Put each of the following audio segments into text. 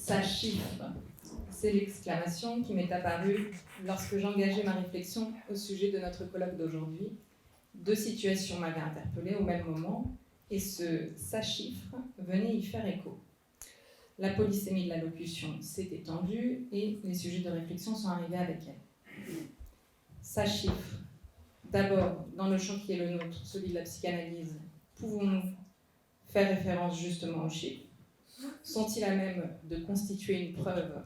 Ça chiffre. C'est l'exclamation qui m'est apparue lorsque j'engageais ma réflexion au sujet de notre colloque d'aujourd'hui. Deux situations m'avaient interpellée au même moment, et ça chiffre venait y faire écho. La polysémie de l'allocution s'est étendue et les sujets de réflexion sont arrivés avec elle. Ça chiffre. D'abord, dans le champ qui est le nôtre, celui de la psychanalyse, pouvons-nous faire référence justement aux chiffres? Sont-ils à même de constituer une preuve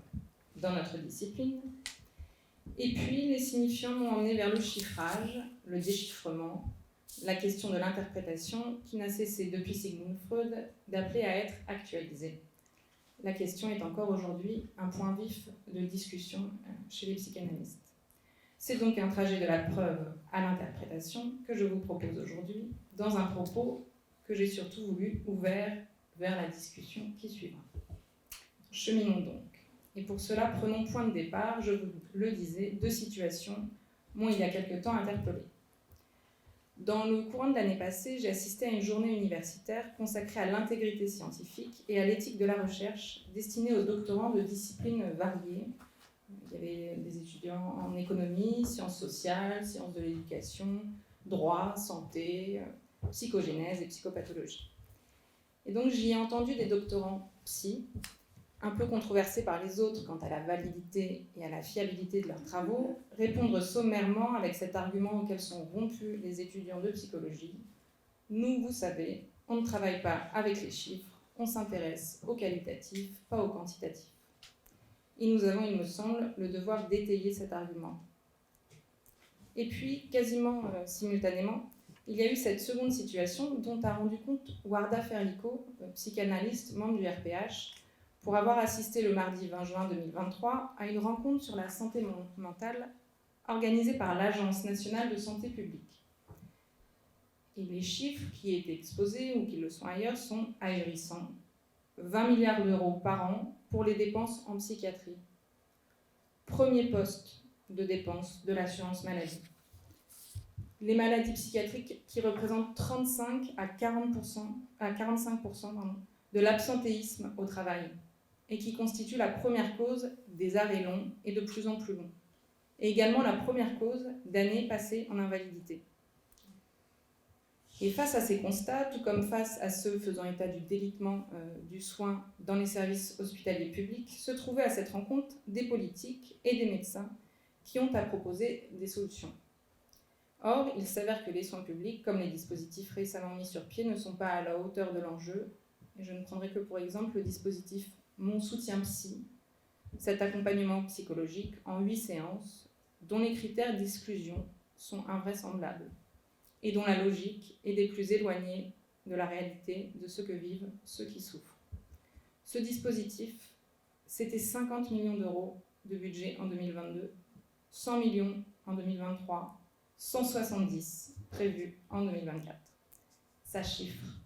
dans notre discipline? Et puis, les signifiants m'ont emmené vers le chiffrage, le déchiffrement, la question de l'interprétation qui n'a cessé depuis Sigmund Freud d'appeler à être actualisée. La question est encore aujourd'hui un point vif de discussion chez les psychanalystes. C'est donc un trajet de la preuve à l'interprétation que je vous propose aujourd'hui, dans un propos que j'ai surtout voulu ouvert vers la discussion qui suivra. Cheminons donc. Et pour cela, prenons point de départ, je vous le disais, deux situations m'ont il y a quelque temps interpellé. Dans le courant de l'année passée, j'ai assisté à une journée universitaire consacrée à l'intégrité scientifique et à l'éthique de la recherche, destinée aux doctorants de disciplines variées. Il y avait des étudiants en économie, sciences sociales, sciences de l'éducation, droit, santé, psychogénèse et psychopathologie. Et donc j'y ai entendu des doctorants psy, un peu controversés par les autres quant à la validité et à la fiabilité de leurs travaux, répondre sommairement avec cet argument auquel sont rompus les étudiants de psychologie. Nous, vous savez, on ne travaille pas avec les chiffres, on s'intéresse au qualitatif, pas au quantitatif. Et nous avons, il me semble, le devoir d'étayer cet argument. Et puis, quasiment simultanément, il y a eu cette seconde situation dont a rendu compte Warda Ferliko, psychanalyste, membre du RPH, pour avoir assisté le mardi 20 juin 2023 à une rencontre sur la santé mentale organisée par l'Agence nationale de santé publique. Et les chiffres qui étaient exposés ou qui le sont ailleurs sont ahurissants. 20 milliards d'euros par an pour les dépenses en psychiatrie. Premier poste de dépenses de l'assurance maladie. Les maladies psychiatriques qui représentent 35 à 45% de l'absentéisme au travail et qui constituent la première cause des arrêts longs et de plus en plus longs, et également la première cause d'années passées en invalidité. Et face à ces constats, tout comme face à ceux faisant état du délitement du soin dans les services hospitaliers publics, se trouvaient à cette rencontre des politiques et des médecins qui ont à proposer des solutions. Or, il s'avère que les soins publics, comme les dispositifs récemment mis sur pied, ne sont pas à la hauteur de l'enjeu. Et je ne prendrai que pour exemple le dispositif Mon soutien psy, cet accompagnement psychologique en 8 séances, dont les critères d'exclusion sont invraisemblables et dont la logique est des plus éloignés de la réalité de ce que vivent ceux qui souffrent. Ce dispositif, c'était 50 millions d'euros de budget en 2022, 100 millions en 2023, 170 prévus en 2024. Ça chiffre.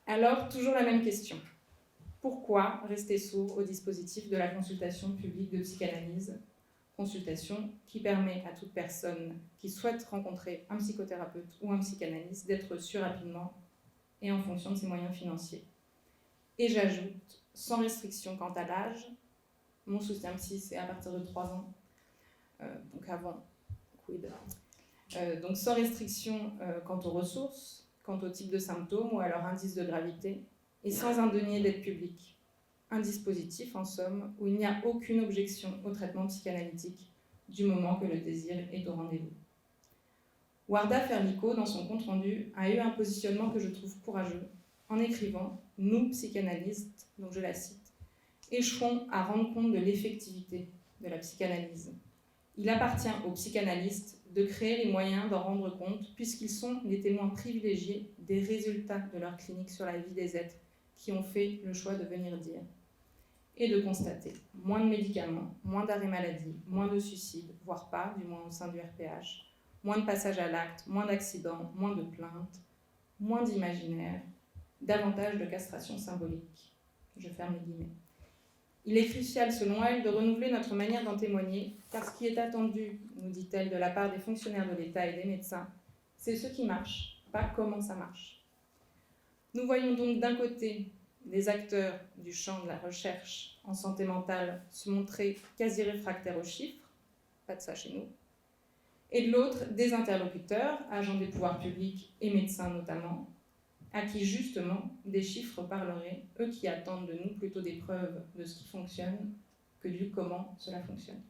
Alors, toujours la même question. Pourquoi rester sourd au dispositif de la consultation publique de psychanalyse, consultation qui permet à toute personne qui souhaite rencontrer un psychothérapeute ou un psychanalyste d'être reçue rapidement et en fonction de ses moyens financiers. Et j'ajoute, sans restriction quant à l'âge, mon soutien psy c'est à partir de 3 ans, donc avant, quid. Donc sans restriction quant aux ressources, quant au type de symptômes ou à leur indice de gravité, et sans indemniser d'aide publique. Un dispositif, en somme, où il n'y a aucune objection au traitement psychanalytique du moment que le désir est au rendez-vous. Warda Ferliko, dans son compte-rendu, a eu un positionnement que je trouve courageux, en écrivant « Nous, psychanalystes », donc je la cite, « échouons à rendre compte de l'effectivité de la psychanalyse. Il appartient aux psychanalystes de créer les moyens d'en rendre compte, puisqu'ils sont les témoins privilégiés des résultats de leur clinique sur la vie des êtres qui ont fait le choix de venir dire, et de constater moins de médicaments, moins d'arrêts maladie, moins de suicides, voire pas, du moins au sein du RPH, moins de passages à l'acte, moins d'accidents, moins de plaintes, moins d'imaginaire, davantage de castration symbolique. Je ferme les guillemets. Il est crucial, selon elle, de renouveler notre manière d'en témoigner, car ce qui est attendu, nous dit-elle, de la part des fonctionnaires de l'État et des médecins, c'est ce qui marche, pas comment ça marche. Nous voyons donc d'un côté des acteurs du champ de la recherche en santé mentale se montraient quasi réfractaires aux chiffres, pas de ça chez nous, et de l'autre, des interlocuteurs, agents des pouvoirs publics et médecins notamment, à qui justement des chiffres parleraient, eux qui attendent de nous plutôt des preuves de ce qui fonctionne que du comment cela fonctionne.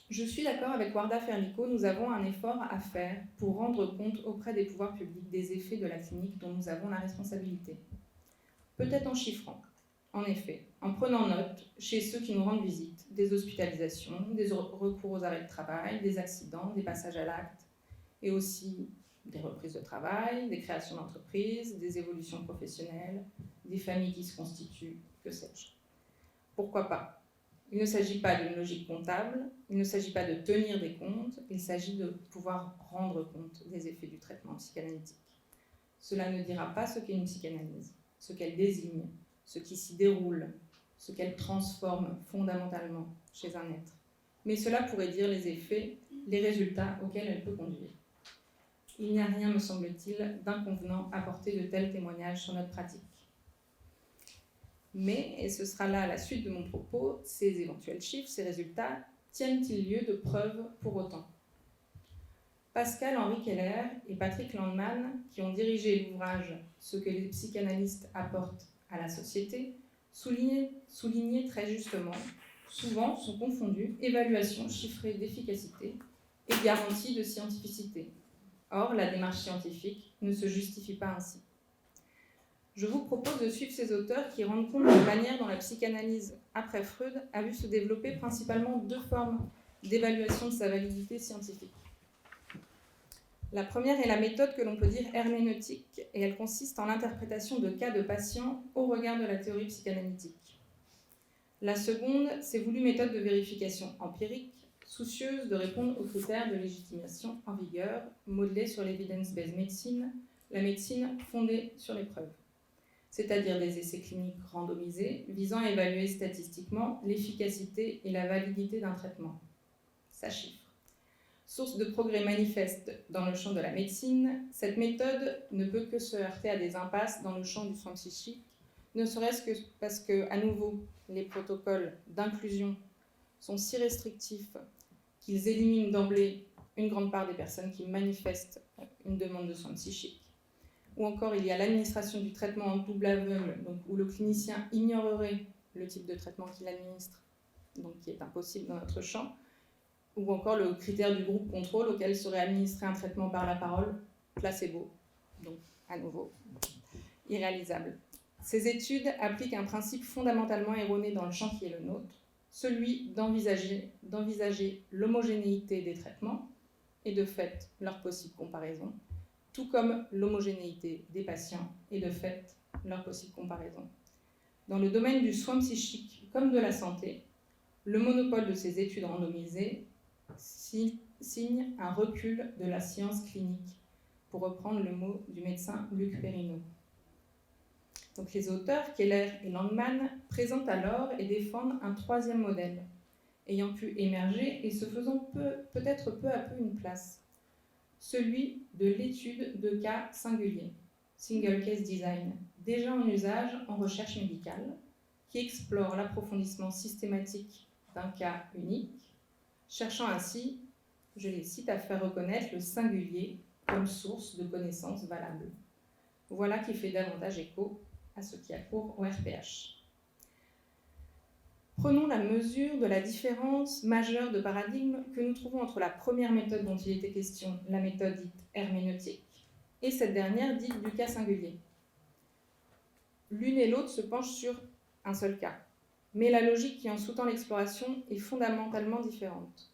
Je suis d'accord avec Warda Ferlico, nous avons un effort à faire pour rendre compte auprès des pouvoirs publics des effets de la clinique dont nous avons la responsabilité. Peut-être en chiffrant, en effet, en prenant note, chez ceux qui nous rendent visite, des hospitalisations, des recours aux arrêts de travail, des accidents, des passages à l'acte, et aussi des reprises de travail, des créations d'entreprises, des évolutions professionnelles, des familles qui se constituent, que sais-je. Pourquoi pas ? Il ne s'agit pas d'une logique comptable, il ne s'agit pas de tenir des comptes, il s'agit de pouvoir rendre compte des effets du traitement psychanalytique. Cela ne dira pas ce qu'est une psychanalyse, ce qu'elle désigne, ce qui s'y déroule, ce qu'elle transforme fondamentalement chez un être. Mais cela pourrait dire les effets, les résultats auxquels elle peut conduire. Il n'y a rien, me semble-t-il, d'inconvenant à porter de tels témoignages sur notre pratique. Mais, et ce sera là la suite de mon propos, ces éventuels chiffres, ces résultats, tiennent-ils lieu de preuves pour autant ? Pascal-Henri Keller et Patrick Landman, qui ont dirigé l'ouvrage « Ce que les psychanalystes apportent à la société », soulignaient très justement, souvent sont confondus évaluation chiffrée d'efficacité et garantie de scientificité. Or, la démarche scientifique ne se justifie pas ainsi. Je vous propose de suivre ces auteurs qui rendent compte de la manière dont la psychanalyse, après Freud, a vu se développer principalement deux formes d'évaluation de sa validité scientifique. La première est la méthode que l'on peut dire herméneutique, et elle consiste en l'interprétation de cas de patients au regard de la théorie psychanalytique. La seconde s'est voulue méthode de vérification empirique, soucieuse de répondre aux critères de légitimation en vigueur, modelée sur l'evidence-based medicine, la médecine fondée sur les preuves, c'est-à-dire des essais cliniques randomisés visant à évaluer statistiquement l'efficacité et la validité d'un traitement. Ça chiffre. Source de progrès manifeste dans le champ de la médecine, cette méthode ne peut que se heurter à des impasses dans le champ du soin psychique, ne serait-ce que parce que, à nouveau, les protocoles d'inclusion sont si restrictifs qu'ils éliminent d'emblée une grande part des personnes qui manifestent une demande de soins psychiques. Ou encore, il y a l'administration du traitement en double aveugle, donc où le clinicien ignorerait le type de traitement qu'il administre, donc qui est impossible dans notre champ, ou encore le critère du groupe contrôle auquel serait administré un traitement par la parole, placebo, donc à nouveau irréalisable. Ces études appliquent un principe fondamentalement erroné dans le champ qui est le nôtre, celui d'envisager l'homogénéité des traitements et de fait leur possible comparaison, tout comme l'homogénéité des patients et de fait leur possible comparaison. Dans le domaine du soin psychique comme de la santé, le monopole de ces études randomisées signe un recul de la science clinique, pour reprendre le mot du médecin Luc Perrineau. Donc les auteurs, Keller et Landman, présentent alors et défendent un troisième modèle, ayant pu émerger et se faisant peut-être peu à peu une place, celui de l'étude de cas singuliers, Single Case Design, déjà en usage en recherche médicale, qui explore l'approfondissement systématique d'un cas unique, cherchant ainsi, je les cite, à faire reconnaître le singulier comme source de connaissances valables. Voilà qui fait davantage écho à ce qui a cours au RPH. Prenons la mesure de la différence majeure de paradigme que nous trouvons entre la première méthode dont il était question, la méthode dite herméneutique, et cette dernière dite du cas singulier. L'une et l'autre se penchent sur un seul cas, mais la logique qui en sous-tend l'exploration est fondamentalement différente.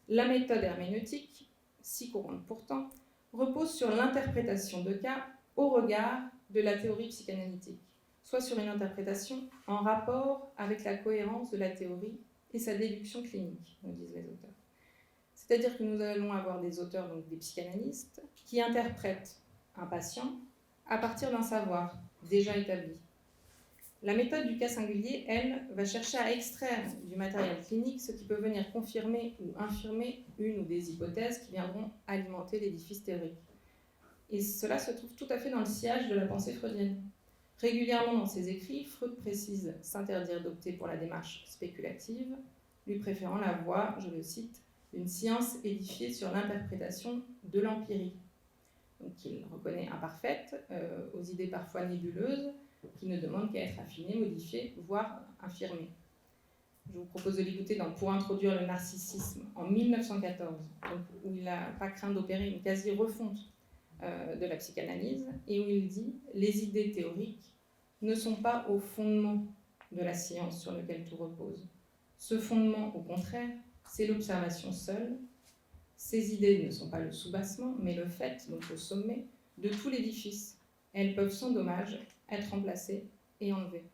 La méthode herméneutique, si courante pourtant, repose sur l'interprétation de cas au regard de la théorie psychanalytique, soit sur une interprétation en rapport avec la cohérence de la théorie et sa déduction clinique, nous disent les auteurs. C'est-à-dire que nous allons avoir des auteurs, donc des psychanalystes, qui interprètent un patient à partir d'un savoir déjà établi. La méthode du cas singulier, elle, va chercher à extraire du matériel clinique ce qui peut venir confirmer ou infirmer une ou des hypothèses qui viendront alimenter l'édifice théorique. Et cela se trouve tout à fait dans le sillage de la pensée freudienne. Régulièrement dans ses écrits, Freud précise s'interdire d'opter pour la démarche spéculative, lui préférant la voie, je le cite, d'une science édifiée sur l'interprétation de l'empirie. Donc il reconnaît imparfaite, aux idées parfois nébuleuses, qui ne demandent qu'à être affinées, modifiées, voire infirmées. Je vous propose de l'écouter dans Pour introduire le narcissisme en 1914, donc où il n'a pas craint d'opérer une quasi-refonte de la psychanalyse, et où il dit « Les idées théoriques ne sont pas au fondement de la science sur lequel tout repose. Ce fondement, au contraire, c'est l'observation seule. Ces idées ne sont pas le soubassement, mais le fait, donc le sommet, de tout l'édifice. Elles peuvent sans dommage être remplacées et enlevées. »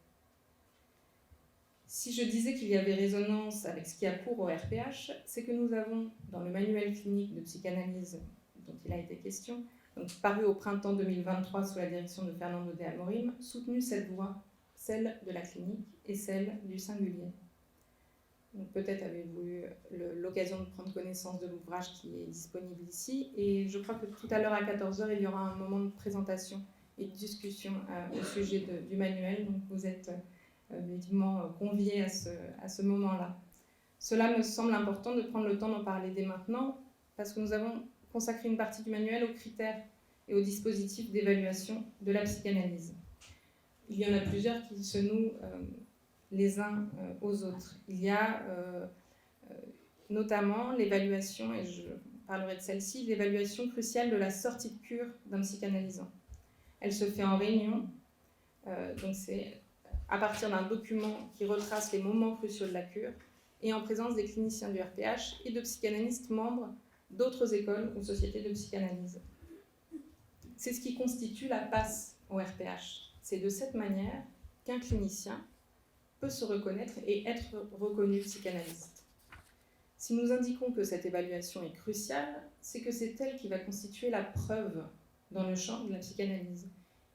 Si je disais qu'il y avait résonance avec ce qui a cours au RPH, c'est que nous avons, dans le manuel clinique de psychanalyse dont il a été question, donc paru au printemps 2023 sous la direction de Fernando de Amorim, soutenu cette voie, celle de la clinique et celle du singulier. Peut-être avez-vous eu l'occasion de prendre connaissance de l'ouvrage qui est disponible ici, et je crois que tout à l'heure à 14h, il y aura un moment de présentation et de discussion au sujet du manuel, donc vous êtes vivement conviés à ce moment-là. Cela me semble important de prendre le temps d'en parler dès maintenant, parce que nous avons consacré une partie du manuel aux critères et aux dispositifs d'évaluation de la psychanalyse. Il y en a plusieurs qui se nouent les uns aux autres. Il y a notamment l'évaluation, et je parlerai de celle-ci, l'évaluation cruciale de la sortie de cure d'un psychanalysant. Elle se fait en réunion, donc c'est à partir d'un document qui retrace les moments cruciaux de la cure, et en présence des cliniciens du RPH et de psychanalystes membres d'autres écoles ou sociétés de psychanalyse. C'est ce qui constitue la passe au RPH. C'est de cette manière qu'un clinicien peut se reconnaître et être reconnu psychanalyste. Si nous indiquons que cette évaluation est cruciale, c'est que c'est elle qui va constituer la preuve dans le champ de la psychanalyse.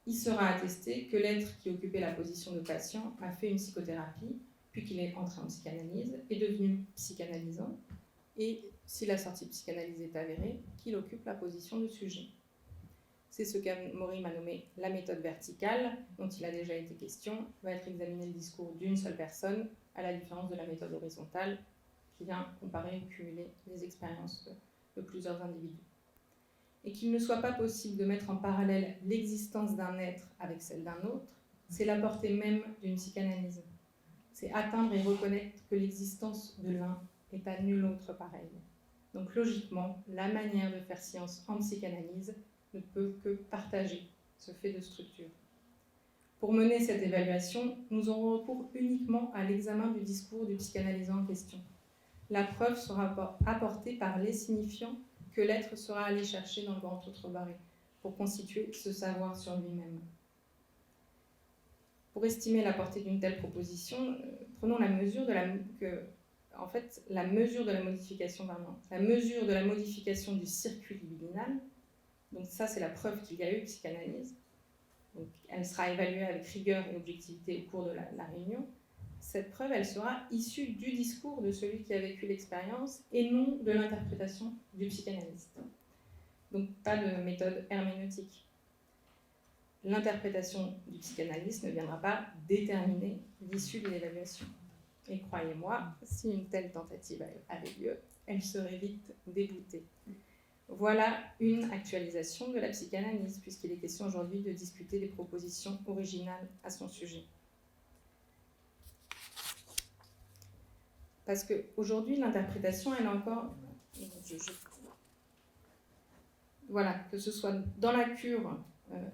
Il sera attesté que l'être qui occupait la position de patient a fait une psychothérapie, puis qu'il est entré en psychanalyse, est devenu psychanalysant, et si la sortie psychanalysée est avérée, qu'il occupe la position de sujet. C'est ce qu'Amorim a nommé la méthode verticale, dont il a déjà été question, va être examiné le discours d'une seule personne, à la différence de la méthode horizontale, qui vient comparer et cumuler les expériences de plusieurs individus. Et qu'il ne soit pas possible de mettre en parallèle l'existence d'un être avec celle d'un autre, c'est la portée même d'une psychanalyse. C'est atteindre et reconnaître que l'existence de l'un est à nul autre pareil. Donc logiquement, la manière de faire science en psychanalyse ne peut que partager ce fait de structure. Pour mener cette évaluation, nous aurons recours uniquement à l'examen du discours du psychanalysant en question. La preuve sera apportée par les signifiants que l'être sera allé chercher dans le grand autre barré, pour constituer ce savoir sur lui-même. Pour estimer la portée d'une telle proposition, prenons la mesure de la modification du circuit libidinal. Donc ça, c'est la preuve qu'il y a eu psychanalyse. Donc, elle sera évaluée avec rigueur et objectivité au cours de la réunion. Cette preuve, elle sera issue du discours de celui qui a vécu l'expérience et non de l'interprétation du psychanalyste. Donc pas de méthode herméneutique. L'interprétation du psychanalyste ne viendra pas déterminer l'issue de l'évaluation. Et croyez-moi, si une telle tentative avait lieu, elle serait vite déboutée. Voilà une actualisation de la psychanalyse, puisqu'il est question aujourd'hui de discuter des propositions originales à son sujet. Parce qu'aujourd'hui, l'interprétation, elle est encore... Voilà, que ce soit dans la cure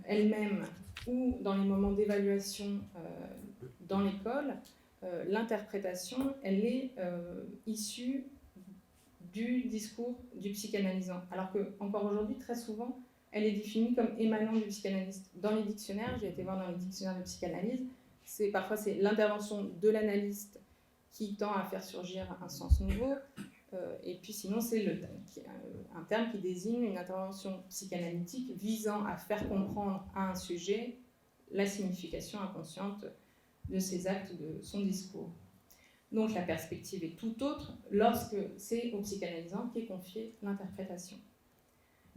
elle-même ou dans les moments d'évaluation dans l'école, l'interprétation, elle est issue du discours du psychanalysant. Alors qu'encore aujourd'hui, très souvent, elle est définie comme émanant du psychanalyste. Dans les dictionnaires, j'ai été voir dans les dictionnaires de psychanalyse, parfois c'est l'intervention de l'analyste qui tend à faire surgir un sens nouveau, et puis sinon c'est un terme qui désigne une intervention psychanalytique visant à faire comprendre à un sujet la signification inconsciente de ses actes, de son discours. Donc la perspective est tout autre lorsque c'est au psychanalysant qu'est confiée l'interprétation.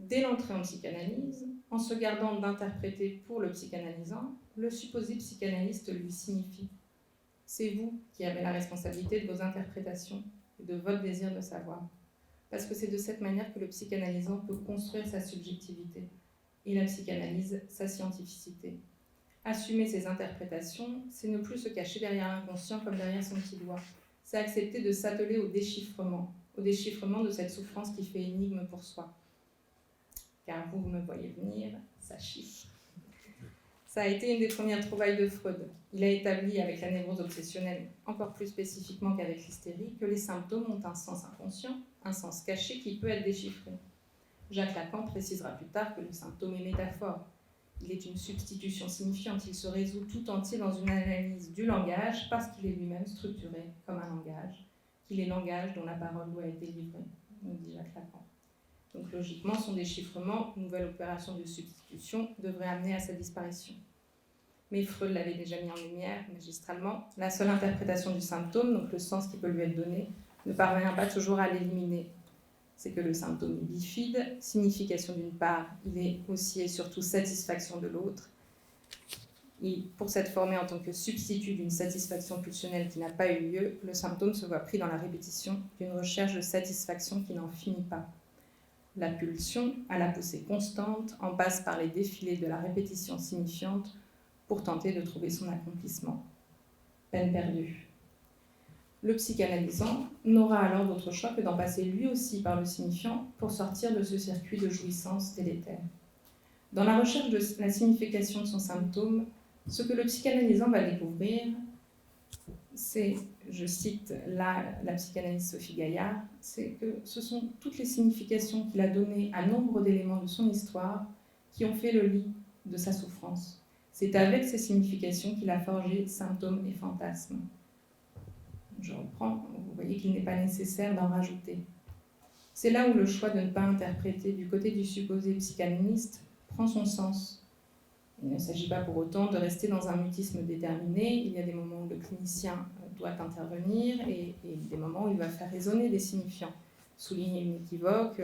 dès l'entrée en psychanalyse, en se gardant d'interpréter pour le psychanalysant, le supposé psychanalyste lui signifie « c'est vous qui avez la responsabilité de vos interprétations et de votre désir de savoir ». Parce que c'est de cette manière que le psychanalysant peut construire sa subjectivité et la psychanalyse sa scientificité. Assumer ses interprétations, c'est ne plus se cacher derrière l'inconscient comme derrière son petit doigt. C'est accepter de s'atteler au déchiffrement de cette souffrance qui fait énigme pour soi. Car vous me voyez venir, ça chiffre. Ça a été une des premières trouvailles de Freud. Il a établi avec la névrose obsessionnelle, encore plus spécifiquement qu'avec l'hystérie, que les symptômes ont un sens inconscient, un sens caché qui peut être déchiffré. Jacques Lacan précisera plus tard que le symptôme est métaphore. Il est une substitution signifiante, il se résout tout entier dans une analyse du langage parce qu'il est lui-même structuré comme un langage, qu'il est langage dont la parole doit être délivrée, nous dit Jacques Lacan. Donc logiquement, son déchiffrement, nouvelle opération de substitution, devrait amener à sa disparition. Mais Freud l'avait déjà mis en lumière magistralement, la seule interprétation du symptôme, donc le sens qui peut lui être donné, ne parvient pas toujours à l'éliminer. C'est que le symptôme est bifide, signification d'une part, il est aussi et surtout satisfaction de l'autre. Et pour s'être formé en tant que substitut d'une satisfaction pulsionnelle qui n'a pas eu lieu, le symptôme se voit pris dans la répétition d'une recherche de satisfaction qui n'en finit pas. La pulsion, à la poussée constante, en passe par les défilés de la répétition signifiante pour tenter de trouver son accomplissement. Peine perdue. Le psychanalysant n'aura alors d'autre choix que d'en passer lui aussi par le signifiant pour sortir de ce circuit de jouissance délétère. Dans la recherche de la signification de son symptôme, ce que le psychanalysant va découvrir, c'est, je cite la psychanalyste Sophie Gaillard, c'est que ce sont toutes les significations qu'il a données à nombre d'éléments de son histoire qui ont fait le lit de sa souffrance. C'est avec ces significations qu'il a forgé symptômes et fantasmes. Je reprends, vous voyez qu'il n'est pas nécessaire d'en rajouter. C'est là où le choix de ne pas interpréter du côté du supposé psychanalyste prend son sens. Il ne s'agit pas pour autant de rester dans un mutisme déterminé. Il y a des moments où le clinicien doit intervenir et des moments où il va faire résonner des signifiants, souligner une équivoque.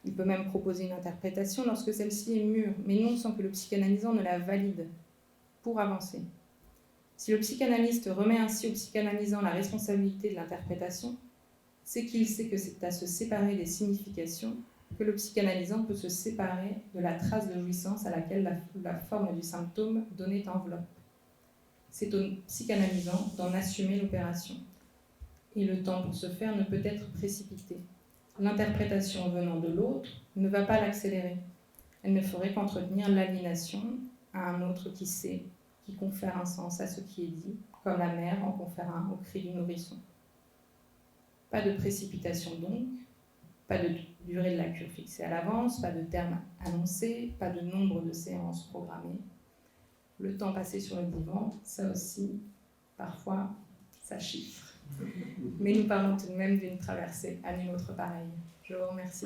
Il peut même proposer une interprétation lorsque celle-ci est mûre, mais non sans que le psychanalysant ne la valide pour avancer. Si le psychanalyste remet ainsi au psychanalysant la responsabilité de l'interprétation, c'est qu'il sait que c'est à se séparer des significations que le psychanalysant peut se séparer de la trace de jouissance à laquelle la forme du symptôme donnait enveloppe. C'est au psychanalysant d'en assumer l'opération. Et le temps pour ce faire ne peut être précipité. L'interprétation venant de l'autre ne va pas l'accélérer. Elle ne ferait qu'entretenir l'aliénation à un autre qui sait, qui confère un sens à ce qui est dit, comme la mère en confère un au cri du nourrisson. Pas de précipitation donc, pas de durée de la cure fixée à l'avance, pas de terme annoncé, pas de nombre de séances programmées. Le temps passé sur le divan, ça aussi, parfois, ça chiffre. Mais nous parlons tout de même d'une traversée à nul autre pareil. Je vous remercie.